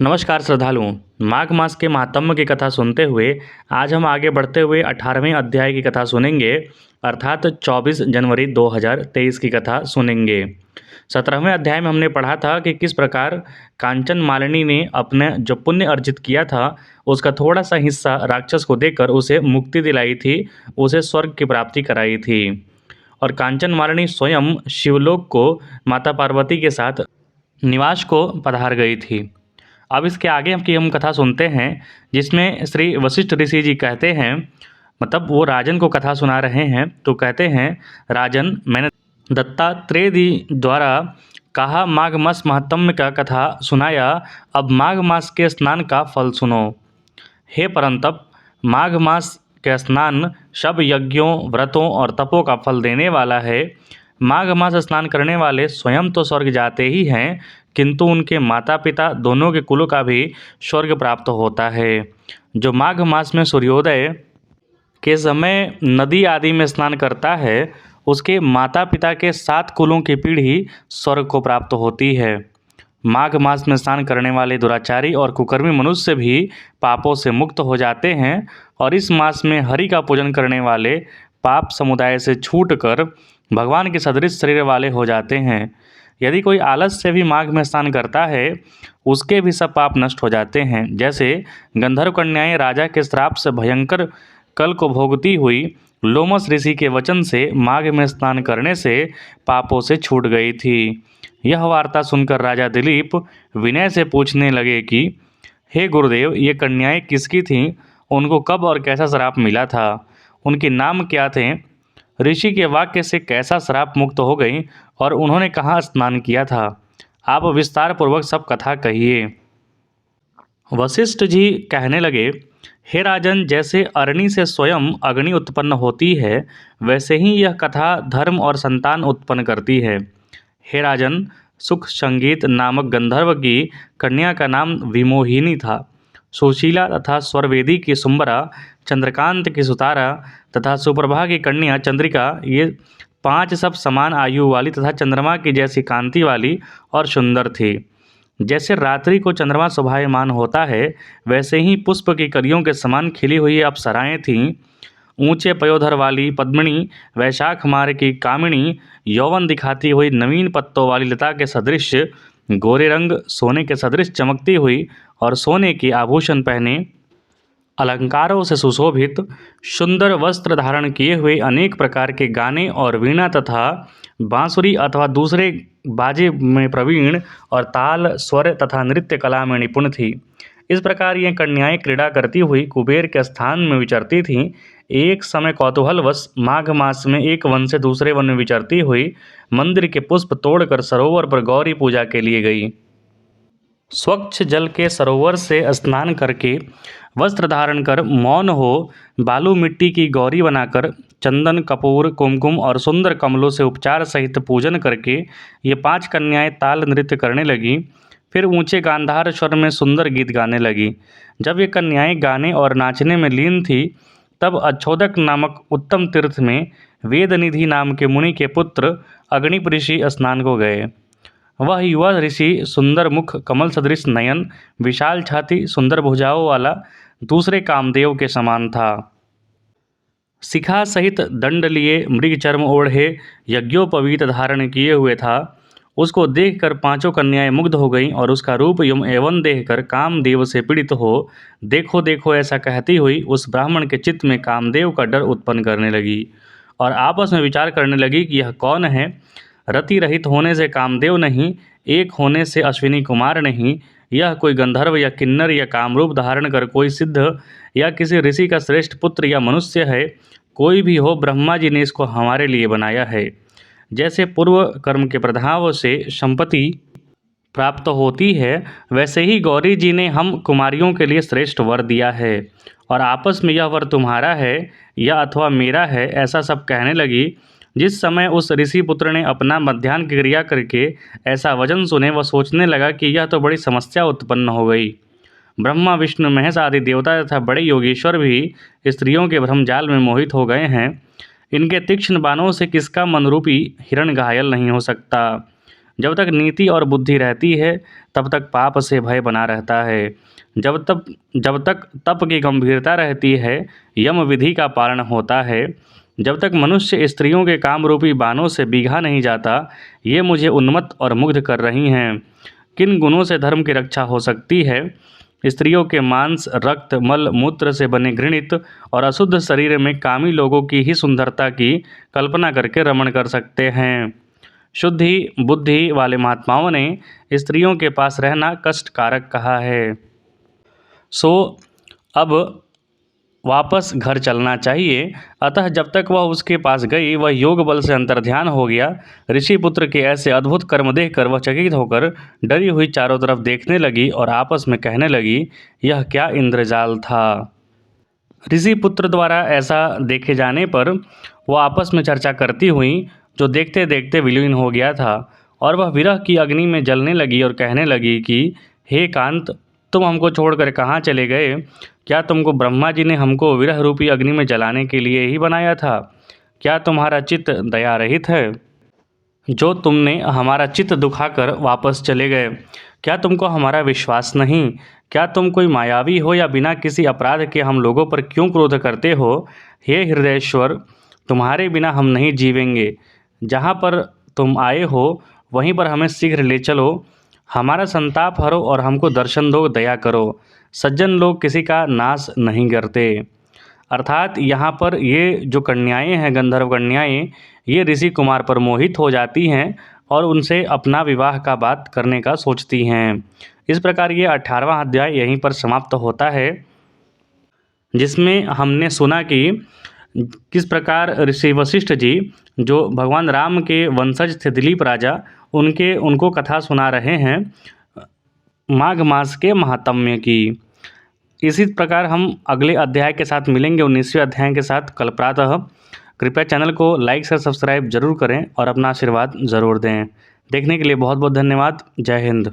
नमस्कार श्रद्धालुओं। माघ मास के महात्म्य की कथा सुनते हुए आज हम आगे बढ़ते हुए 18वें अध्याय की कथा सुनेंगे, अर्थात 24 जनवरी 2023 की कथा सुनेंगे। 17वें अध्याय में हमने पढ़ा था कि किस प्रकार कांचन मालिनी ने अपने जो पुण्य अर्जित किया था उसका थोड़ा सा हिस्सा राक्षस को देकर उसे मुक्ति दिलाई थी, उसे स्वर्ग की प्राप्ति कराई थी। और कांचन मालिनी स्वयं शिवलोक को माता पार्वती के साथ निवास को पधार गई थी। अब इसके आगे की हम कथा सुनते हैं, जिसमें श्री वशिष्ठ ऋषि जी कहते हैं, मतलब वो राजन को कथा सुना रहे हैं। तो कहते हैं, राजन, मैंने दत्तात्रेय जी द्वारा कहा माघ मास महात्म्य का कथा सुनाया, अब माघ मास के स्नान का फल सुनो। हे परंतप, माघ मास के स्नान सब यज्ञों, व्रतों और तपों का फल देने वाला है। माघ मास स्नान करने वाले स्वयं तो स्वर्ग जाते ही हैं, किंतु उनके माता पिता दोनों के कुलों का भी स्वर्ग प्राप्त होता है। जो माघ मास में सूर्योदय के समय नदी आदि में स्नान करता है, उसके माता पिता के 7 कुलों की पीढ़ी स्वर्ग को प्राप्त होती है। माघ मास में स्नान करने वाले दुराचारी और कुकर्मी मनुष्य भी पापों से मुक्त हो जाते हैं, और इस मास में हरि का पूजन करने वाले पाप समुदाय से छूटकर भगवान के सदृश शरीर वाले हो जाते हैं। यदि कोई आलस से भी माघ में स्नान करता है, उसके भी सब पाप नष्ट हो जाते हैं। जैसे गंधर्व कन्याएं राजा के श्राप से भयंकर कल को भोगती हुई लोमस ऋषि के वचन से माघ में स्नान करने से पापों से छूट गई थी। यह वार्ता सुनकर राजा दिलीप विनय से पूछने लगे कि हे गुरुदेव, ये कन्याएं किसकी थीं? उनको कब और कैसा श्राप मिला था? उनके नाम क्या थे? ऋषि के वाक्य से कैसा श्राप मुक्त हो गई और उन्होंने कहाँ स्नान किया था? आप विस्तार पूर्वक सब कथा कहिए। वशिष्ठ जी कहने लगे, हे राजन, जैसे अरणि से स्वयं अग्नि उत्पन्न होती है, वैसे ही यह कथा धर्म और संतान उत्पन्न करती है। हे राजन, सुख संगीत नामक गंधर्व की कन्या का नाम विमोहिनी था। सुशीला तथा स्वरवेदी की सुंबरा, चंद्रकांत की सुतारा तथा सुप्रभा की कन्या चंद्रिका, ये 5 सब समान आयु वाली तथा चंद्रमा की जैसी कांति वाली और सुंदर थी। जैसे रात्रि को चंद्रमा शोभायमान होता है, वैसे ही पुष्प की कलियों के समान खिली हुई अप्सराएं थीं। ऊंचे पयोधर वाली पद्मिनी, वैशाख माह की कामिनी, यौवन दिखाती हुई नवीन पत्तों वाली लता के सदृश, गोरे रंग सोने के सदृश चमकती हुई और सोने के आभूषण पहने, अलंकारों से सुशोभित, सुंदर वस्त्र धारण किए हुए, अनेक प्रकार के गाने और वीणा तथा बांसुरी अथवा दूसरे बाजे में प्रवीण और ताल, स्वर तथा नृत्य कला में निपुण थी। इस प्रकार ये कन्याएं क्रीड़ा करती हुई कुबेर के स्थान में विचरती थीं। एक समय कौतूहलवश माघ मास में एक वन से दूसरे वन में विचरती हुई मंदिर के पुष्प तोड़कर सरोवर पर गौरी पूजा के लिए गई। स्वच्छ जल के सरोवर से स्नान करके वस्त्र धारण कर मौन हो बालू मिट्टी की गौरी बनाकर चंदन, कपूर, कुमकुम और सुंदर कमलों से उपचार सहित पूजन करके ये 5 कन्याएं ताल नृत्य करने लगी। फिर ऊंचे गांधार स्वर में सुंदर गीत गाने लगी। जब ये कन्याएं गाने और नाचने में लीन थी, तब अच्छोदक नामक उत्तम तीर्थ में वेदनिधि नाम के मुनि के पुत्र अग्निप ऋषि स्नान को गए। वह युवा ऋषि सुंदर मुख, कमल सदृश नयन, विशाल छाती, सुंदर भुजाओं वाला दूसरे कामदेव के समान था। शिखा सहित दंड लिए, मृग चर्म ओढ़े, यज्ञोपवीत धारण किए हुए था। उसको देखकर 5 कन्याएं मुग्ध हो गईं और उसका रूप एवं देखकर कामदेव से पीड़ित हो देखो देखो ऐसा कहती हुई उस ब्राह्मण के चित्त में कामदेव का डर उत्पन्न करने लगी और आपस में विचार करने लगी कि यह कौन है। रति रहित होने से कामदेव नहीं, एक होने से अश्विनी कुमार नहीं, यह कोई गंधर्व या किन्नर या कामरूप धारण कर कोई सिद्ध या किसी ऋषि का श्रेष्ठ पुत्र या मनुष्य है। कोई भी हो, ब्रह्मा जी ने इसको हमारे लिए बनाया है। जैसे पूर्व कर्म के प्रभाव से संपत्ति प्राप्त होती है, वैसे ही गौरी जी ने हम कुमारियों के लिए श्रेष्ठ वर दिया है, और आपस में यह वर तुम्हारा है या अथवा मेरा है, ऐसा सब कहने लगी। जिस समय उस ऋषि पुत्र ने अपना मध्याह्न की क्रिया करके ऐसा वचन सुने, वह सोचने लगा कि यह तो बड़ी समस्या उत्पन्न हो गई। ब्रह्मा, विष्णु, महेश आदि देवता तथा बड़े योगेश्वर भी स्त्रियों के भ्रमजाल में मोहित हो गए हैं। इनके तीक्ष्ण बाणों से किसका मनरूपी हिरण घायल नहीं हो सकता। जब तक नीति और बुद्धि रहती है तब तक पाप से भय बना रहता है। जब तक तप की गंभीरता रहती है यम विधि का पालन होता है। जब तक मनुष्य स्त्रियों के काम रूपी बाणों से बीघा नहीं जाता, ये मुझे उन्मत्त और मुग्ध कर रही हैं। किन गुणों से धर्म की रक्षा हो सकती है? स्त्रियों के मांस, रक्त, मल, मूत्र से बने घृणित और अशुद्ध शरीर में कामी लोगों की ही सुंदरता की कल्पना करके रमण कर सकते हैं। शुद्धि बुद्धि वाले महात्माओं ने स्त्रियों के पास रहना कष्टकारक कहा है। सो अब वापस घर चलना चाहिए। अतः जब तक वह उसके पास गई, वह योग बल से अंतर्ध्यान हो गया। ऋषि पुत्र के ऐसे अद्भुत कर्म देखकर वह चकित होकर डरी हुई चारों तरफ देखने लगी और आपस में कहने लगी, यह क्या इंद्रजाल था। ऋषि पुत्र द्वारा ऐसा देखे जाने पर वह आपस में चर्चा करती हुई, जो देखते देखते विलीन हो गया था, और वह विरह की अग्नि में जलने लगी और कहने लगी कि हे कांत, तुम हमको छोड़कर कहाँ चले गए? क्या तुमको ब्रह्मा जी ने हमको विरह रूपी अग्नि में जलाने के लिए ही बनाया था? क्या तुम्हारा चित्त दया रहित है, जो तुमने हमारा चित्त दुखाकर वापस चले गए? क्या तुमको हमारा विश्वास नहीं? क्या तुम कोई मायावी हो या बिना किसी अपराध के हम लोगों पर क्यों क्रोध करते हो? हे हृदयेश्वर, तुम्हारे बिना हम नहीं जीवेंगे। जहाँ पर तुम आए हो वहीं पर हमें शीघ्र ले चलो। हमारा संताप हरो और हमको दर्शन दो, दया करो। सज्जन लोग किसी का नाश नहीं करते। अर्थात यहाँ पर ये जो कन्याएं हैं, गंधर्व कन्याएं, ये ऋषि कुमार पर मोहित हो जाती हैं और उनसे अपना विवाह का बात करने का सोचती हैं। इस प्रकार ये 18वां अध्याय यहीं पर समाप्त होता है, जिसमें हमने सुना कि किस प्रकार ऋषि वशिष्ठ जी, जो भगवान राम के वंशज थे दिलीप राजा, उनको कथा सुना रहे हैं माघ मास के महात्म्य की। इसी प्रकार हम अगले अध्याय के साथ मिलेंगे, 19वें अध्याय के साथ, कल प्रातः। कृपया चैनल को लाइक से सब्सक्राइब जरूर करें और अपना आशीर्वाद ज़रूर दें। देखने के लिए बहुत बहुत धन्यवाद। जय हिंद।